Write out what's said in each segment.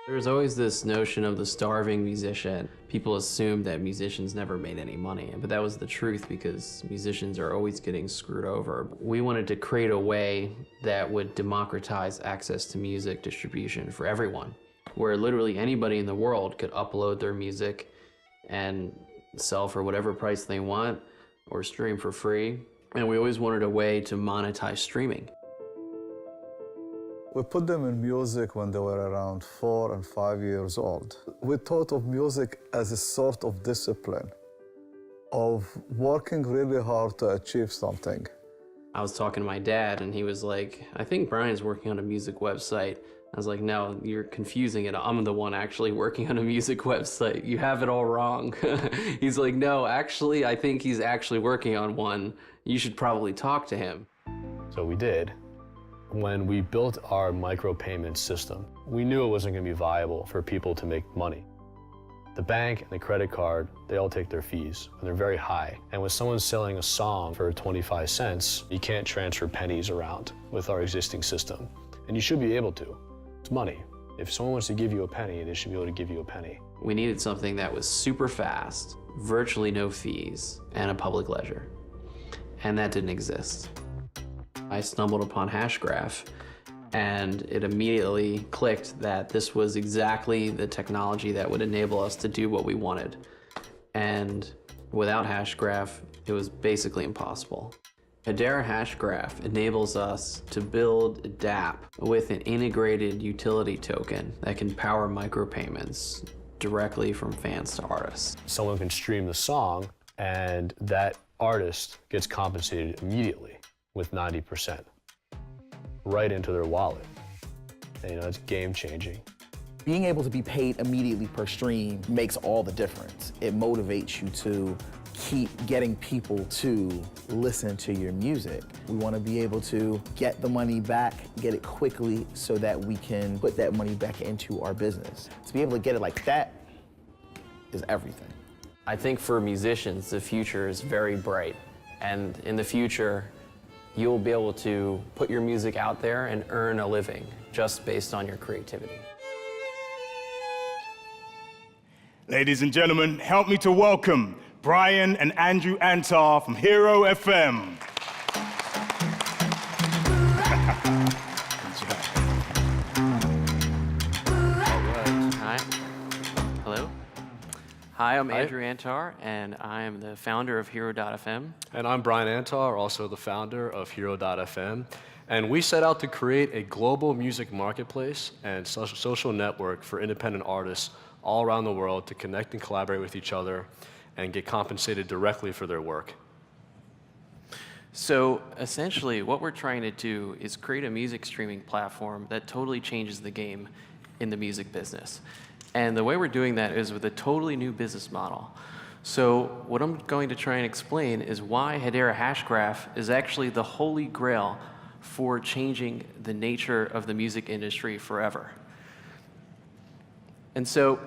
There's always this notion of the starving musician. People assume that musicians never made any money, but that was the truth because musicians are always getting screwed over. We wanted to create a way that would democratize access to music distribution for everyone, where literally anybody in the world could upload their music and sell for whatever price they want or stream for free. And we always wanted a way to monetize streaming. We put them in music when they were around 4 and 5 years old. We thought of music as a sort of discipline, of working really hard to achieve something. I was talking to my dad and he was like, I think Brian's working on a music website. I was like, no, you're confusing it. I'm the one actually working on a music website. You have it all wrong. He's like, no, actually, I think he's actually working on one. You should probably talk to him. So we did. When we built our micropayment system, we knew it wasn't going to be viable for people to make money. The bank and the credit card, they all take their fees, and they're very high. And when someone's selling a song for 25 cents, you can't transfer pennies around with our existing system. And you should be able to. It's money. If someone wants to give you a penny, they should be able to give you a penny. We needed something that was super fast, virtually no fees, and a public ledger. And that didn't exist. I stumbled upon Hashgraph, and it immediately clicked that this was exactly the technology that would enable us to do what we wanted. And without Hashgraph, it was basically impossible. Hedera Hashgraph enables us to build a dApp with an integrated utility token that can power micropayments directly from fans to artists. Someone can stream the song, and that artist gets compensated immediately with 90% right into their wallet. And, you know, it's game-changing. Being able to be paid immediately per stream makes all the difference. It motivates you to keep getting people to listen to your music. We want to be able to get the money back, get it quickly so that we can put that money back into our business. To be able to get it like that is everything. I think for musicians, the future is very bright. And in the future, you'll be able to put your music out there and earn a living just based on your creativity. Ladies and gentlemen, help me to welcome Brian and Andrew Antar from Hero FM. Hi. Hello. Hi, I'm Andrew Antar, and I am the founder of Hero.fm. And I'm Brian Antar, also the founder of Hero.fm. And we set out to create a global music marketplace and social network for independent artists all around the world to connect and collaborate with each other and get compensated directly for their work. So essentially, what we're trying to do is create a music streaming platform that totally changes the game in the music business. And the way we're doing that is with a totally new business model. So what I'm going to try and explain is why Hedera Hashgraph is actually the holy grail for changing the nature of the music industry forever. And so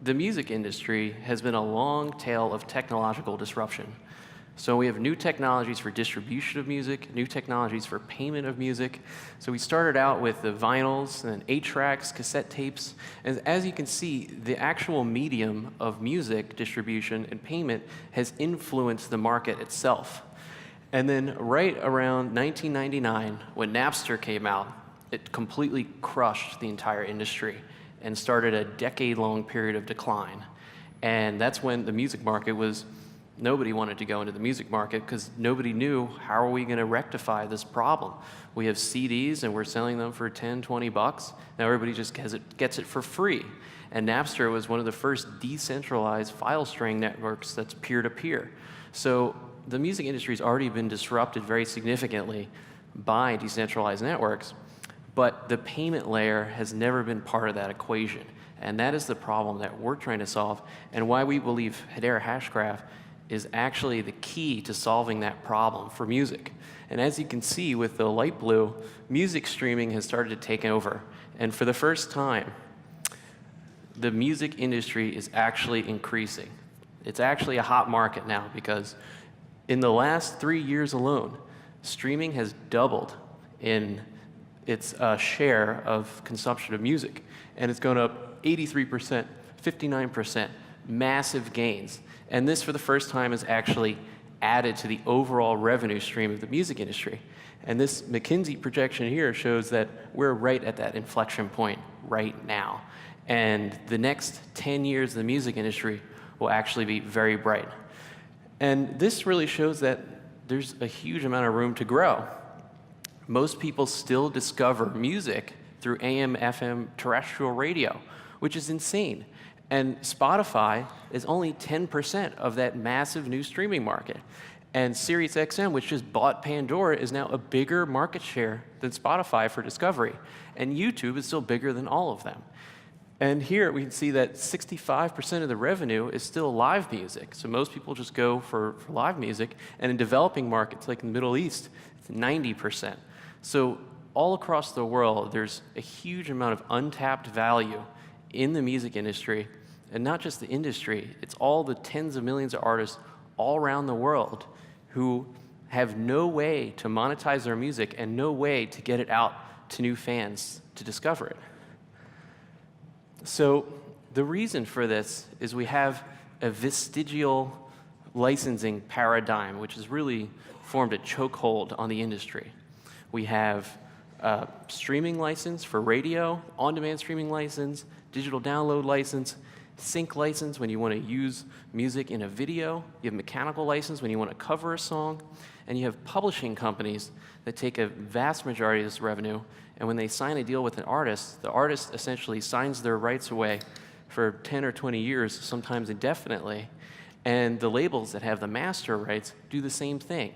the music industry has been a long tale of technological disruption. So we have new technologies for distribution of music, new technologies for payment of music. So we started out with the vinyls and 8-tracks, cassette tapes. And as you can see, the actual medium of music distribution and payment has influenced the market itself. And then right around 1999, when Napster came out, it completely crushed the entire industry and started a decade-long period of decline. And that's when the music market was nobody wanted to go into the music market because nobody knew how are we going to rectify this problem. We have CDs and we're selling them for 10, 20 bucks. Now everybody just gets it for free. And Napster was one of the first decentralized file sharing networks that's peer-to-peer. So the music industry has already been disrupted very significantly by decentralized networks, but the payment layer has never been part of that equation. And that is the problem that we're trying to solve and why we believe Hedera Hashgraph is actually the key to solving that problem for music. And as you can see with the light blue, music streaming has started to take over. And for the first time, the music industry is actually increasing. It's actually a hot market now because in the last 3 years alone, streaming has doubled in its share of consumption of music. And it's gone up 83%, 59%, massive gains. And this, for the first time, is actually added to the overall revenue stream of the music industry. And this McKinsey projection here shows that we're right at that inflection point right now. And the next 10 years of the music industry will actually be very bright. And this really shows that there's a huge amount of room to grow. Most people still discover music through AM, FM, terrestrial radio, which is insane. And Spotify is only 10% of that massive new streaming market. And SiriusXM, which just bought Pandora, is now a bigger market share than Spotify for discovery. And YouTube is still bigger than all of them. And here we can see that 65% of the revenue is still live music. So most people just go for live music. And in developing markets like in the Middle East, it's 90%. So all across the world, there's a huge amount of untapped value in the music industry. And not just the industry, it's all the tens of millions of artists all around the world who have no way to monetize their music and no way to get it out to new fans to discover it. So the reason for this is we have a vestigial licensing paradigm, which has really formed a chokehold on the industry. We have a streaming license for radio, on-demand streaming license, digital download license, sync license when you want to use music in a video, you have mechanical license when you want to cover a song, and you have publishing companies that take a vast majority of this revenue, and when they sign a deal with an artist, the artist essentially signs their rights away for 10 or 20 years, sometimes indefinitely, and the labels that have the master rights do the same thing.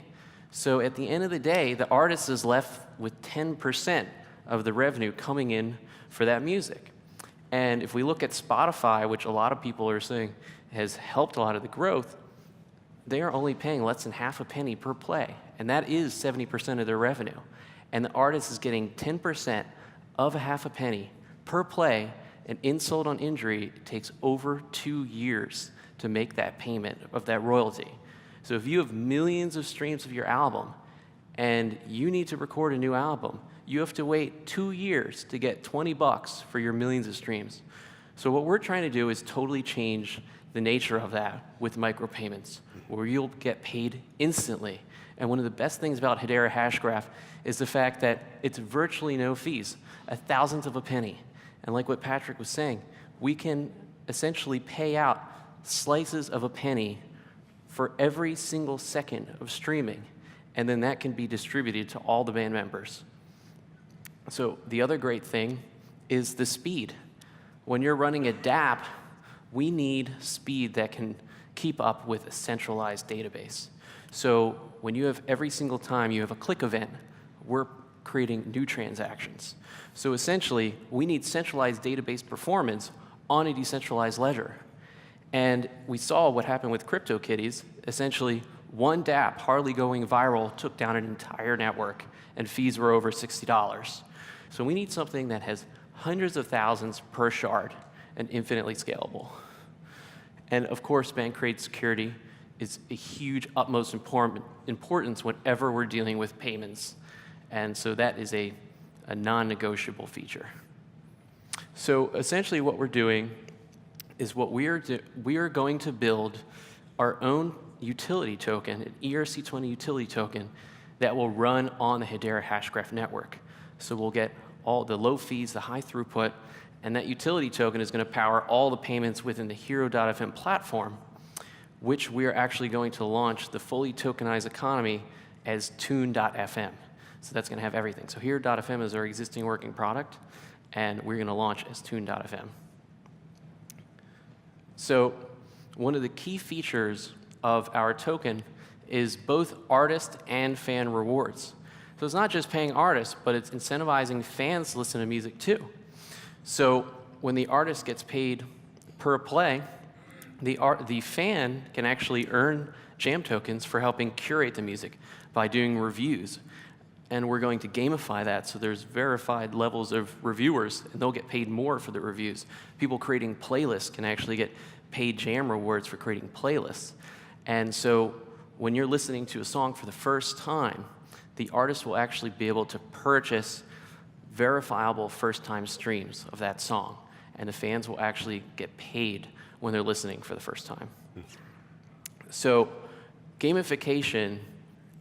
So at the end of the day, the artist is left with 10% of the revenue coming in for that music. And if we look at Spotify, which a lot of people are saying has helped a lot of the growth, they are only paying less than half a penny per play. And that is 70% of their revenue. And the artist is getting 10% of a half a penny per play, and insult on injury, it takes over 2 years to make that payment of that royalty. So if you have millions of streams of your album and you need to record a new album, you have to wait 2 years to get $20 for your millions of streams. So what we're trying to do is totally change the nature of that with micropayments, where you'll get paid instantly. And one of the best things about Hedera Hashgraph is the fact that it's virtually no fees, a thousandth of a penny. And like what Patrick was saying, we can essentially pay out slices of a penny for every single second of streaming, and then that can be distributed to all the band members. So the other great thing is the speed. When you're running a DApp, we need speed that can keep up with a centralized database. So when you have every single time you have a click event, we're creating new transactions. So essentially, we need centralized database performance on a decentralized ledger. And we saw what happened with CryptoKitties. Essentially, one DApp hardly going viral took down an entire network, and fees were over $60. So we need something that has hundreds of thousands per shard and infinitely scalable. And of course, bank-grade security is a huge utmost importance whenever we're dealing with payments. And so that is a non-negotiable feature. So essentially what we're doing is we are going to build our own utility token, an ERC20 utility token, that will run on the Hedera Hashgraph network. So we'll get all the low fees, the high throughput, and that utility token is going to power all the payments within the Hero.fm platform, which we are actually going to launch the fully tokenized economy as Tune.fm. So that's going to have everything. So Hero.fm is our existing working product, and we're going to launch as Tune.fm. So one of the key features of our token is both artist and fan rewards. So it's not just paying artists, but it's incentivizing fans to listen to music too. So when the artist gets paid per play, the fan can actually earn jam tokens for helping curate the music by doing reviews. And we're going to gamify that so there's verified levels of reviewers, and they'll get paid more for the reviews. People creating playlists can actually get paid jam rewards for creating playlists. And so when you're listening to a song for the first time, the artist will actually be able to purchase verifiable first-time streams of that song. and the fans will actually get paid when they're listening for the first time. So gamification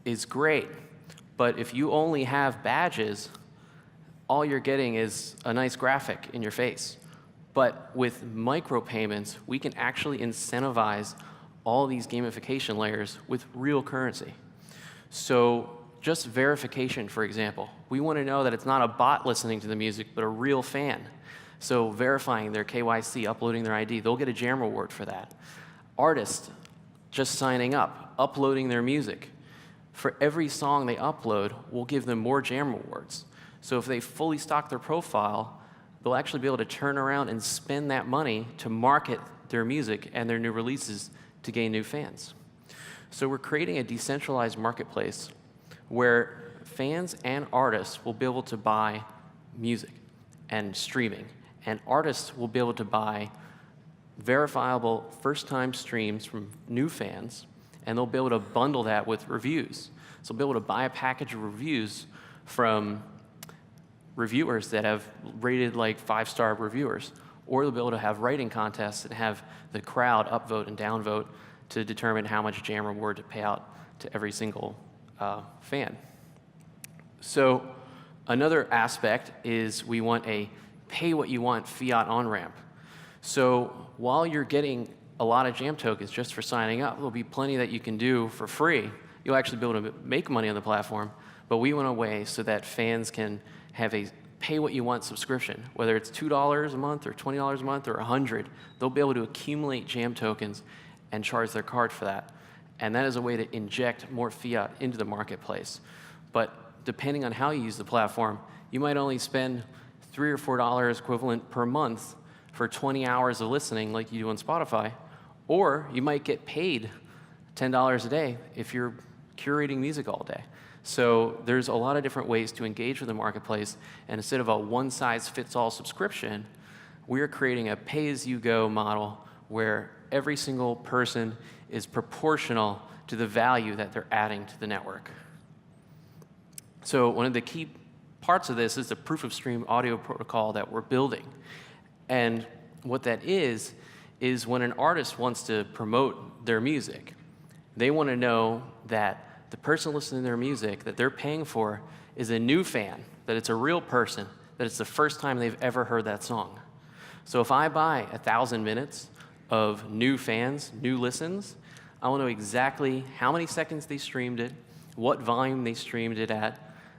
is great, but if you only have badges, all you're getting is a nice graphic in your face. But with micropayments, we can actually incentivize all these gamification layers with real currency. So just verification, for example. We want to know that it's not a bot listening to the music, but a real fan. So verifying their KYC, uploading their ID, they'll get a jam reward for that. Artists just signing up, uploading their music. For every song they upload, we'll give them more jam rewards. So if they fully stock their profile, they'll actually be able to turn around and spend that money to market their music and their new releases to gain new fans. So we're creating a decentralized marketplace where fans and artists will be able to buy music and streaming, and artists will be able to buy verifiable first-time streams from new fans, and they'll be able to bundle that with reviews. So they'll be able to buy a package of reviews from reviewers that have rated like 5-star reviewers, or they'll be able to have writing contests and have the crowd upvote and downvote to determine how much jam reward to pay out to every single fan. So another aspect is we want a pay what you want fiat on-ramp. So while you're getting a lot of jam tokens just for signing up, there'll be plenty that you can do for free. You'll actually be able to make money on the platform, but we want a way so that fans can have a pay what you want subscription, whether it's $2 a month or $20 a month or $100. They'll be able to accumulate jam tokens and charge their card for that. And that is a way to inject more fiat into the marketplace. But depending on how you use the platform, you might only spend $3 or $4 equivalent per month for 20 hours of listening like you do on Spotify, or you might get paid $10 a day if you're curating music all day. So there's a lot of different ways to engage with the marketplace, and instead of a one-size-fits-all subscription, we're creating a pay-as-you-go model where every single person is proportional to the value that they're adding to the network. So one of the key parts of this is the proof-of-stream audio protocol that we're building. And what that is when an artist wants to promote their music, they want to know that the person listening to their music that they're paying for is a new fan, that it's a real person, that it's the first time they've ever heard that song. So if I buy 1,000 minutes of new fans, new listens, I want to know exactly how many seconds they streamed it, what volume they streamed it at.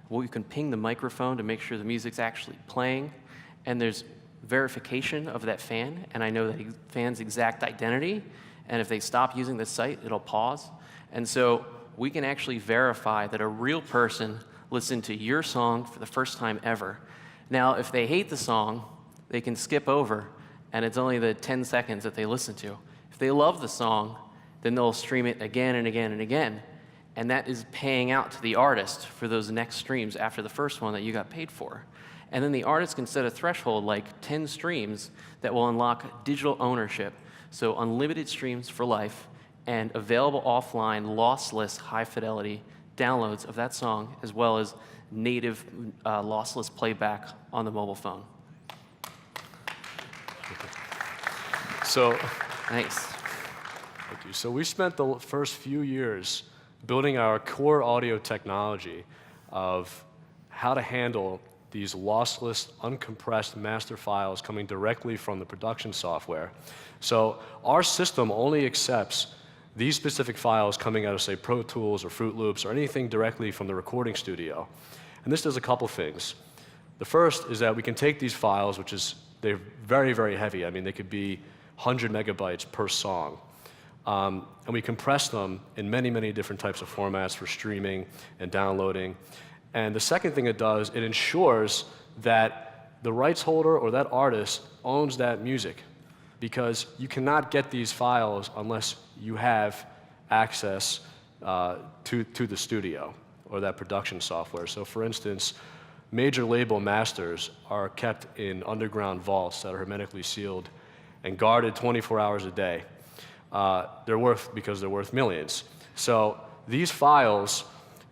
Well, you can ping the microphone to make sure the music's actually playing, and there's verification of that fan, and I know that fan's exact identity, and if they stop using the site, it'll pause. And so we can actually verify that a real person listened to your song for the first time ever. Now, if they hate the song, they can skip over, and it's only the 10 seconds that they listen to. If they love the song, then they'll stream it again and again and again, and that is paying out to the artist for those next streams after the first one that you got paid for. And then the artist can set a threshold like 10 streams that will unlock digital ownership, so unlimited streams for life, and available offline, lossless, high-fidelity downloads of that song, as well as native lossless playback on the mobile phone. So, Nice. thank you. So we spent the first few years building our core audio technology of how to handle these lossless, uncompressed master files coming directly from the production software. So our system only accepts these specific files coming out of, say, Pro Tools or Fruit Loops or anything directly from the recording studio. And this does a couple things. The first is that we can take these files, they're very, very heavy. I mean, they could be 100 megabytes per song. And we compress them in many, many different types of formats for streaming and downloading. And the second thing it does, it ensures that the rights holder or that artist owns that music, because you cannot get these files unless you have access to the studio or that production software. So for instance, major label masters are kept in underground vaults that are hermetically sealed and guarded 24 hours a day. Because they're worth millions. So these files,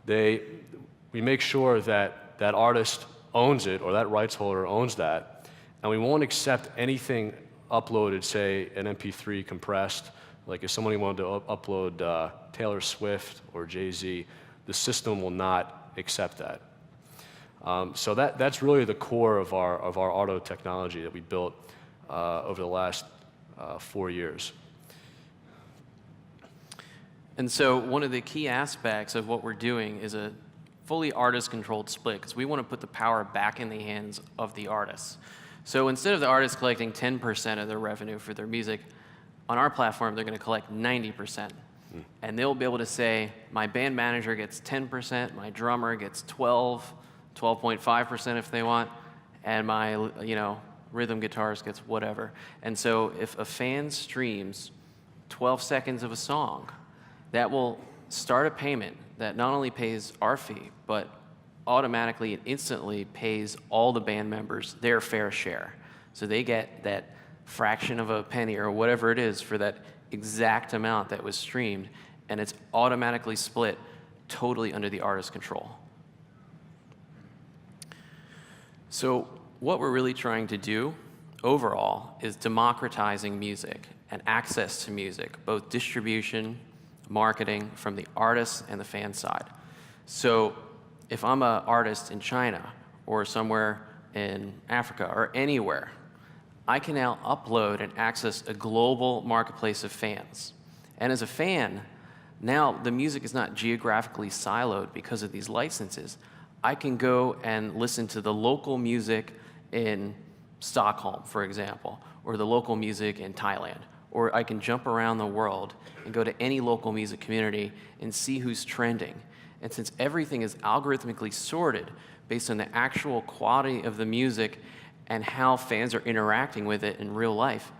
we make sure that that artist owns it or that rights holder owns that, And we won't accept anything uploaded, say an MP3 compressed, like if somebody wanted to upload Taylor Swift or Jay-Z, the system will not accept that. So that's really the core of our auto technology that we built over the last 4 years. And so one of the key aspects of what we're doing is a fully artist-controlled split, because we want to put the power back in the hands of the artists. So instead of the artists collecting 10% of their revenue for their music, on our platform, they're going to collect 90%. And they'll be able to say, my band manager gets 10%, my drummer gets 12.5% if they want, and my rhythm guitarist gets whatever. And so if a fan streams 12 seconds of a song, that will start a payment that not only pays our fee, but automatically and instantly pays all the band members their fair share. So they get that fraction of a penny or whatever it is for that exact amount that was streamed, and it's automatically split totally under the artist's control. So what we're really trying to do overall is democratizing music and access to music, both distribution, marketing from the artists and the fan side. So if I'm an artist in China or somewhere in Africa or anywhere, I can now upload and access a global marketplace of fans. And as a fan, now the music is not geographically siloed because of these licenses. I can go and listen to the local music in Stockholm, for example, or the local music in Thailand. Or I can jump around the world and go to any local music community and see who's trending. And since everything is algorithmically sorted based on the actual quality of the music and how fans are interacting with it in real life,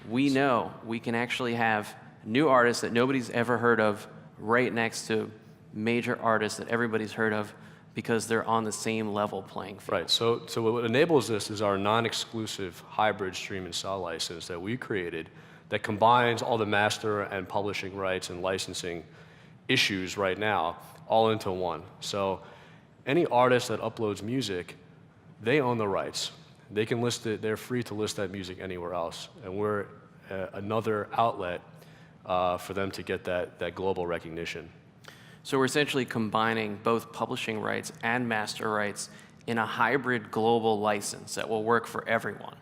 we know we can actually have new artists that nobody's ever heard of right next to major artists that everybody's heard of because they're on the same level playing field. Right, so what enables this is our non-exclusive hybrid stream and sell license that we created that combines all the master and publishing rights and licensing issues right now all into one. So any artist that uploads music, they own the rights. They can list it, they're free to list that music anywhere else. And we're another outlet for them to get that global recognition. So we're essentially combining both publishing rights and master rights in a hybrid global license that will work for everyone.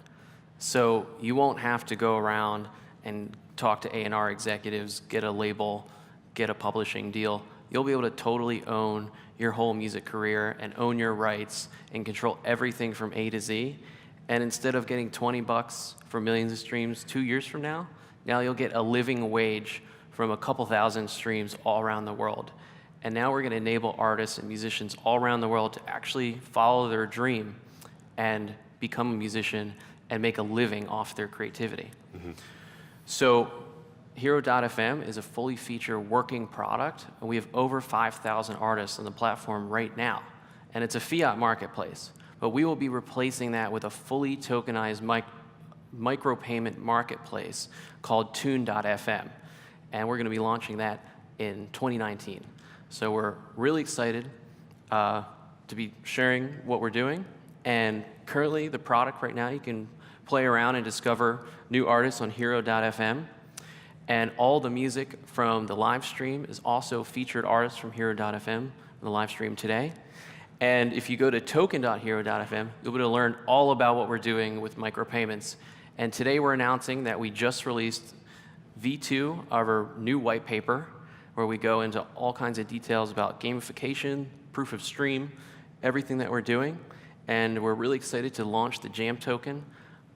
So you won't have to go around and talk to A&R executives, get a label, get a publishing deal. You'll be able to totally own your whole music career and own your rights and control everything from A to Z. And instead of getting $20 for millions of streams 2 years from now, now you'll get a living wage from a couple thousand streams all around the world. And now we're going to enable artists and musicians all around the world to actually follow their dream and become a musician and make a living off their creativity. Mm-hmm. So Hero.fm is a fully featured working product, and we have over 5,000 artists on the platform right now. And it's a fiat marketplace, but we will be replacing that with a fully tokenized micropayment marketplace called Tune.fm. And we're going to be launching that in 2019. So we're really excited to be sharing what we're doing. And currently, the product right now, you can play around and discover new artists on Hero.fm. And all the music from the live stream is also featured artists from Hero.fm in the live stream today. And if you go to token.hero.fm, you'll be able to learn all about what we're doing with micropayments. And today we're announcing that we just released V2 of our new white paper, where we go into all kinds of details about gamification, proof of stream, everything that we're doing. And we're really excited to launch the Jam token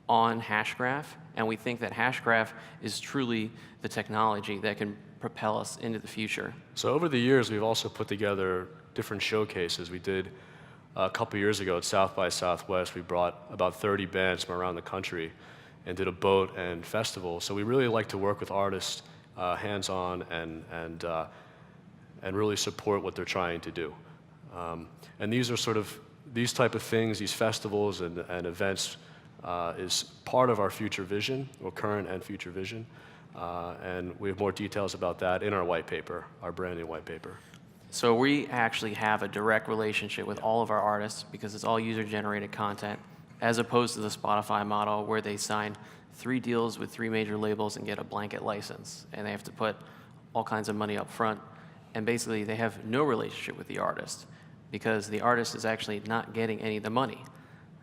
on Hashgraph. And we think that Hashgraph is truly the technology that can propel us into the future. So over the years, we've also put together different showcases. We did a couple years ago at South by Southwest, we brought about 30 bands from around the country and did a boat and festival. So we really like to work with artists hands-on and really support what they're trying to do. And these are sort of, these type of things, these festivals and events is part of our future vision, or current and future vision. And we have more details about that in our white paper, our brand new white paper. So we actually have a direct relationship with all of our artists because it's all user-generated content. as opposed to the Spotify model where they sign 3 deals with 3 major labels and get a blanket license, and they have to put all kinds of money up front, and basically they have no relationship with the artist because the artist is actually not getting any of the money.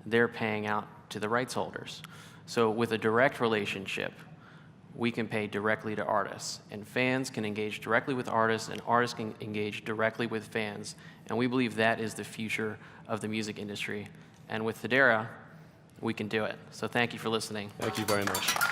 They're paying out to the rights holders. So with a direct relationship, we can pay directly to artists, and fans can engage directly with artists, and artists can engage directly with fans, and we believe that is the future of the music industry. And with Hedera, we can do it. So thank you for listening. Thank you very much.